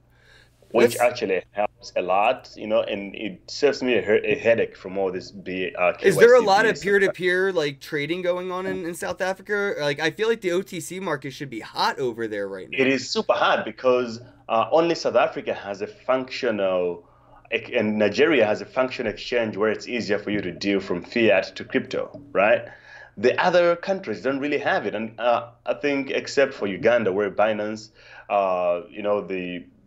S2: which
S1: That's
S2: actually helps a lot, and it saves me a headache from all this
S1: is there a
S2: KYC
S1: lot of
S2: BS.
S1: peer-to-peer like trading going on in South Africa? Like I feel like the OTC market should be hot over there right
S2: It
S1: now.
S2: is super hard because only South Africa has a functional, and Nigeria has a functional exchange where it's easier for you to deal from fiat to crypto, right? The other countries don't really have it, and I think except for Uganda, where Binance,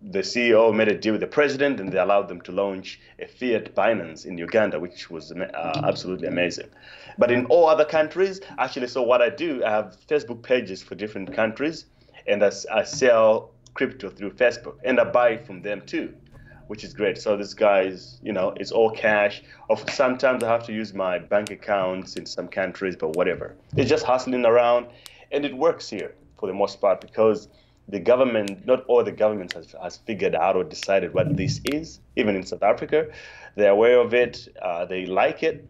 S2: the CEO made a deal with the president, and they allowed them to launch a fiat Binance in Uganda, which was absolutely amazing. But in all other countries, actually, so what I do, I have Facebook pages for different countries, and I sell crypto through Facebook, and I buy from them too, which is great. So this guy's, it's all cash. Of sometimes I have to use my bank accounts in some countries, but whatever. It's just hustling around, and it works here for the most part because the government, not all the governments has figured out or decided what this is. Even in South Africa, they're aware of it. They like it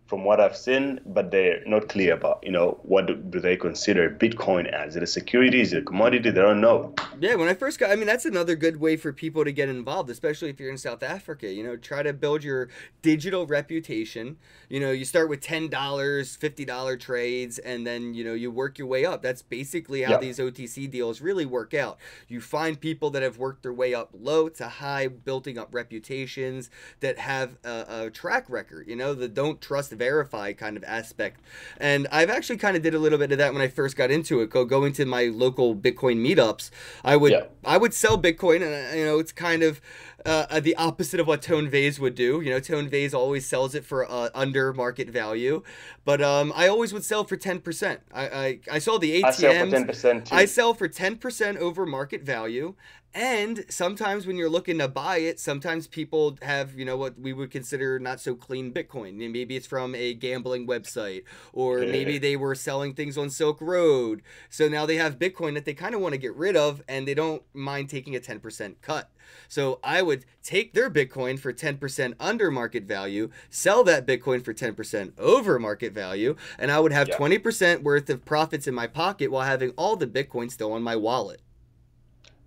S2: from what I've seen, but they're not clear about, what do they consider Bitcoin as? Is it a security? Is it a commodity? They don't know.
S1: Yeah, when I first got, I mean, that's another good way for people to get involved, especially if you're in South Africa. Try to build your digital reputation. You start with $10, $50 trades, and then, you work your way up. That's basically how
S2: Yeah.
S1: these OTC deals really work out. You find people that have worked their way up low to high, building up reputations that have a track record, the don't trust, verify kind of aspect. And I've actually kind of did a little bit of that when I first got into it, going to my local Bitcoin meetups. I would
S2: Yeah.
S1: I would sell Bitcoin, and it's kind of the opposite of what Tone Vase would do. Tone Vase always sells it for under market value, but I always would sell for 10%. I sold the
S2: I sell for
S1: ATMs.
S2: 10%
S1: I
S2: too.
S1: sell for 10% over market value, And sometimes when you're looking to buy it, sometimes people have, you know, what we would consider not so clean Bitcoin. Maybe it's from a gambling website, or maybe they were selling things on Silk Road. So now they have Bitcoin that they kind of want to get rid of, and they don't mind taking a 10% cut. So I would take their Bitcoin for 10% under market value, sell that Bitcoin for 10% over market value, and I would have 20% worth of profits in my pocket while having all the Bitcoin still in my wallet.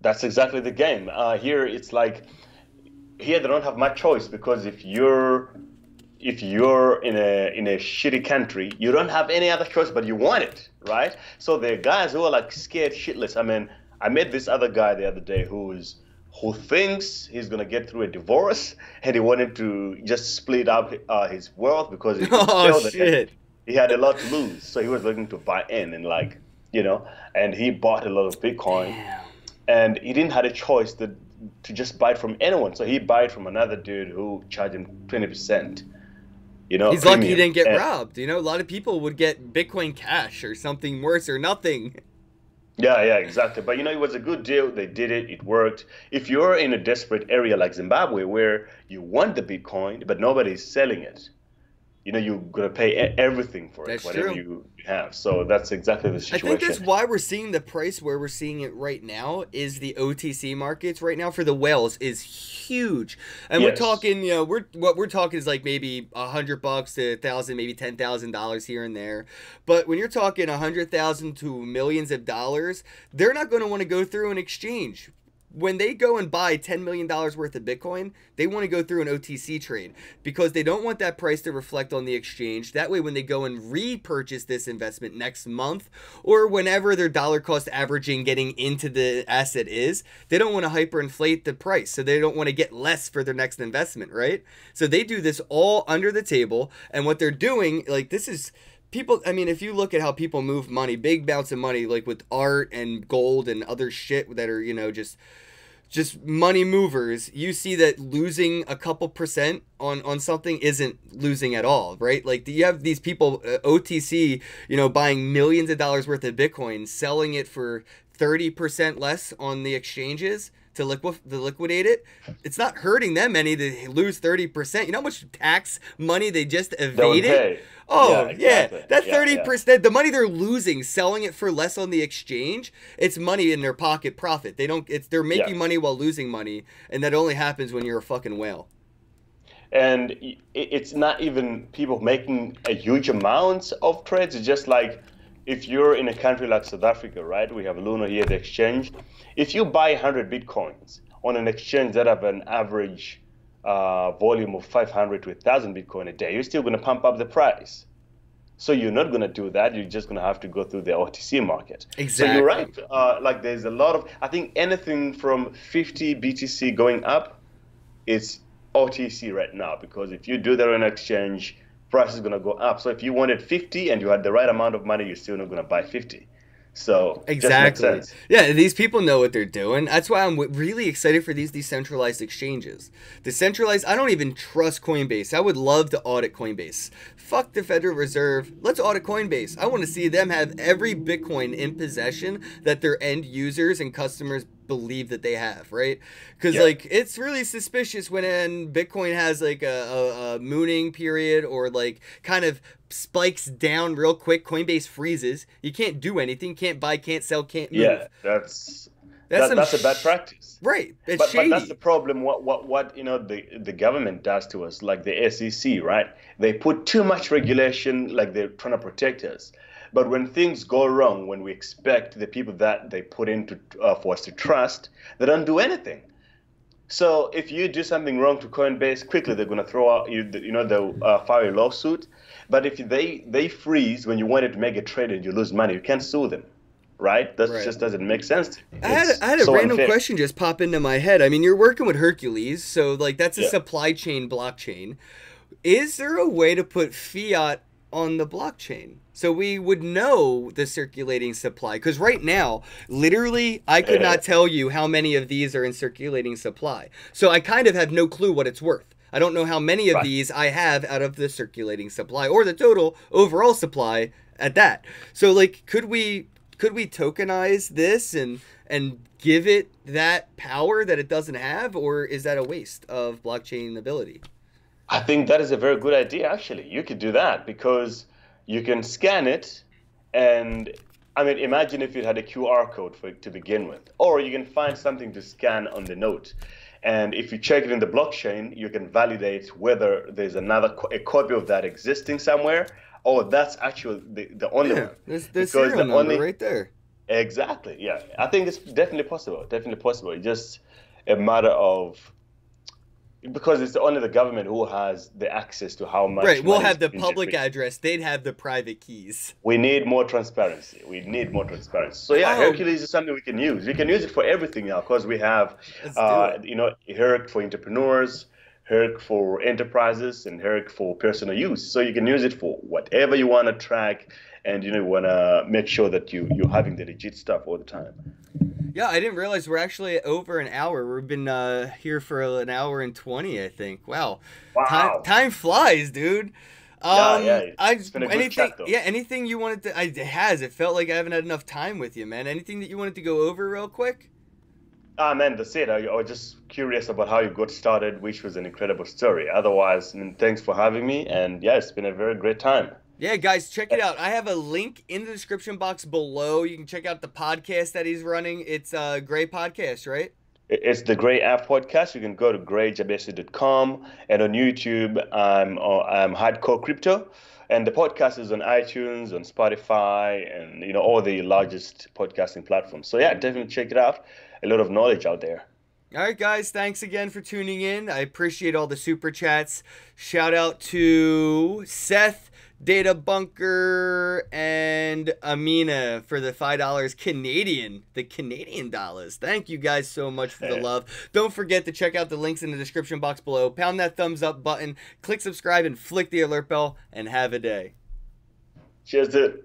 S2: That's exactly the game. Here it's like here they don't have much choice because if you're in a shitty country, you don't have any other choice but you want it, right? So the guys who are like scared shitless. I mean, I met this other guy the other day who thinks he's gonna get through a divorce and he wanted to just split up his wealth because he could
S1: Oh
S2: tell that
S1: shit.
S2: he had a lot to lose. So he was looking to buy in and like, and he bought a lot of Bitcoin
S1: Damn.
S2: and he didn't have a choice to just buy it from anyone. So he bought it from another dude who charged him 20%,
S1: He's lucky he
S2: premium.
S1: didn't get
S2: And
S1: robbed. You know, a lot of people would get Bitcoin Cash or something worse or nothing.
S2: yeah, exactly. But it was a good deal. They did it. It worked. If you're in a desperate area like Zimbabwe where you want the Bitcoin, but nobody's selling it, you're gonna pay everything for it,
S1: That's
S2: whatever
S1: true.
S2: you have. So that's exactly the
S1: I think that's
S2: situation.
S1: why we're seeing the price where we're seeing it right now is the OTC markets right now for the whales is huge. And we're
S2: Yes.
S1: talking, what we're talking is like maybe $100 to 1,000, maybe $10,000 here and there. But when you're talking 100,000 to millions of dollars, they're not going to want to go through an exchange. When they go and buy $10 million worth of Bitcoin, they want to go through an OTC trade because they don't want that price to reflect on the exchange. That way, when they go and repurchase this investment next month or whenever their dollar cost averaging getting into the asset is, they don't want to hyperinflate the price. So they don't want to get less for their next investment, right? So they do this all under the table. And what they're doing, like, this is people. I mean, if you look at how people move money, big amounts of money, like with art and gold and other shit that are, just money movers, you see that losing a couple percent on something isn't losing at all, right? Like you have these people, OTC, buying millions of dollars worth of Bitcoin, selling it for 30% less on the exchanges to liquidate it. It's not hurting them any to lose 30%. You know how much tax money they just
S2: They would
S1: evaded?
S2: pay. Yeah,
S1: Oh, yeah.
S2: exactly.
S1: That
S2: Yeah, yeah.
S1: 30%, the money they're losing selling it for less on the exchange, it's money in their pocket profit. They're
S2: Yeah.
S1: making money while losing money, and that only happens when you're a fucking whale.
S2: And it's not even people making a huge amounts of trades. It's just like if you're in a country like South Africa, right? We have Luna here, the exchange. If you buy 100 Bitcoins on an exchange that have an average volume of 500 to 1,000 Bitcoin a day, you're still going to pump up the price. So you're not going to do that. You're just going to have to go through the OTC market. So you're
S1: Exactly.
S2: right. Like there's a lot of, I think anything from 50 BTC going up, it's OTC right now because if you do that on an exchange, price is going to go up. So if you wanted 50 and you had the right amount of money, you're still not going to buy 50. So just makes
S1: Exactly.
S2: sense.
S1: Yeah, these people know what they're doing. That's why I'm really excited for these decentralized exchanges. Decentralized, I don't even trust Coinbase. I would love to audit Coinbase. Fuck the Federal Reserve. Let's audit Coinbase. I want to see them have every Bitcoin in possession that their end users and customers believe that they have, right? Because
S2: Yeah.
S1: like it's really suspicious when Bitcoin has like a mooning period or like kind of spikes down real quick. Coinbase freezes. You can't do anything. Can't buy. Can't sell. Can't move.
S2: Yeah, that's
S1: That's some
S2: that's a bad practice.
S1: right. It's
S2: But that's the
S1: shady.
S2: problem. What the government does to us, like the SEC, right? They put too much regulation, like they're trying to protect us. But when things go wrong, when we expect the people that they put into for us to trust, they don't do anything. So if you do something wrong to Coinbase, quickly they're going to throw out they'll file a lawsuit. But if they freeze when you wanted to make a trade and you lose money, you can't sue them, right? That
S1: Right.
S2: just doesn't make sense to me.
S1: I had a
S2: So
S1: random
S2: unfair.
S1: question just pop into my head. I mean, you're working with Hercules, so like that's a
S2: Yeah.
S1: supply chain blockchain. Is there a way to put fiat on the blockchain so we would know the circulating supply? Because right now, literally, I could not tell you how many of these are in circulating supply. So I kind of have no clue what it's worth. I don't know how many of
S2: Right.
S1: these I have out of the circulating supply or the total overall supply at that. So like, could we tokenize this and and give it that power that it doesn't have, or is that a waste of blockchain ability?
S2: I think that is a very good idea, actually. You could do that because you can scan it, and I mean, imagine if you had a QR code for it to begin with, or you can find something to scan on the note. And if you check it in the blockchain, you can validate whether there's a copy of that existing somewhere, or that's actually the only
S1: Yeah,
S2: one.
S1: there's the
S2: Because
S1: serial
S2: the
S1: number
S2: only
S1: right there.
S2: exactly, yeah, I think it's definitely possible. Definitely possible. It's just a matter of because it's only the government who has the access to how much
S1: Right, we'll
S2: money is
S1: have the
S2: being
S1: public
S2: generated.
S1: address. They'd have the private keys.
S2: We need more transparency. We need more transparency. So yeah,
S1: Oh,
S2: Hercules is something we can use. We can use it for everything now because we have,
S1: let's do it.
S2: Herc for entrepreneurs, Herc for enterprises, and Herc for personal use. So you can use it for whatever you want to track, and want to make sure that you're having the legit stuff all the time.
S1: Yeah, I didn't realize we're actually over an hour. We've been here for an hour and 20, I think. Wow.
S2: Wow.
S1: Time flies, dude.
S2: Yeah.
S1: I
S2: It's been a good
S1: anything
S2: chat, though.
S1: yeah, anything you wanted to it has. It felt like I haven't had enough time with you, man. Anything that you wanted to go over real quick?
S2: Ah, man, that's it. I was just curious about how you got started, which was an incredible story. Otherwise, I mean, thanks for having me. And yeah, it's been a very great time.
S1: Yeah, guys, check it out. I have a link in the description box below. You can check out the podcast that he's running. It's a great podcast, right?
S2: It's the Gray App Podcast. You can go to grayjabesi.com, and on YouTube, I'm Hardcore Crypto, and the podcast is on iTunes, on Spotify, and all the largest podcasting platforms. So yeah, definitely check it out. A lot of knowledge out there.
S1: All right, guys, thanks again for tuning in. I appreciate all the super chats. Shout out to Seth, Data Bunker, and Amina for the $5 Canadian, the Canadian dollars. Thank you guys so much for the love. Don't forget to check out the links in the description box below. Pound that thumbs up button, click subscribe, and flick the alert bell, and have a day.
S2: Cheers, dude.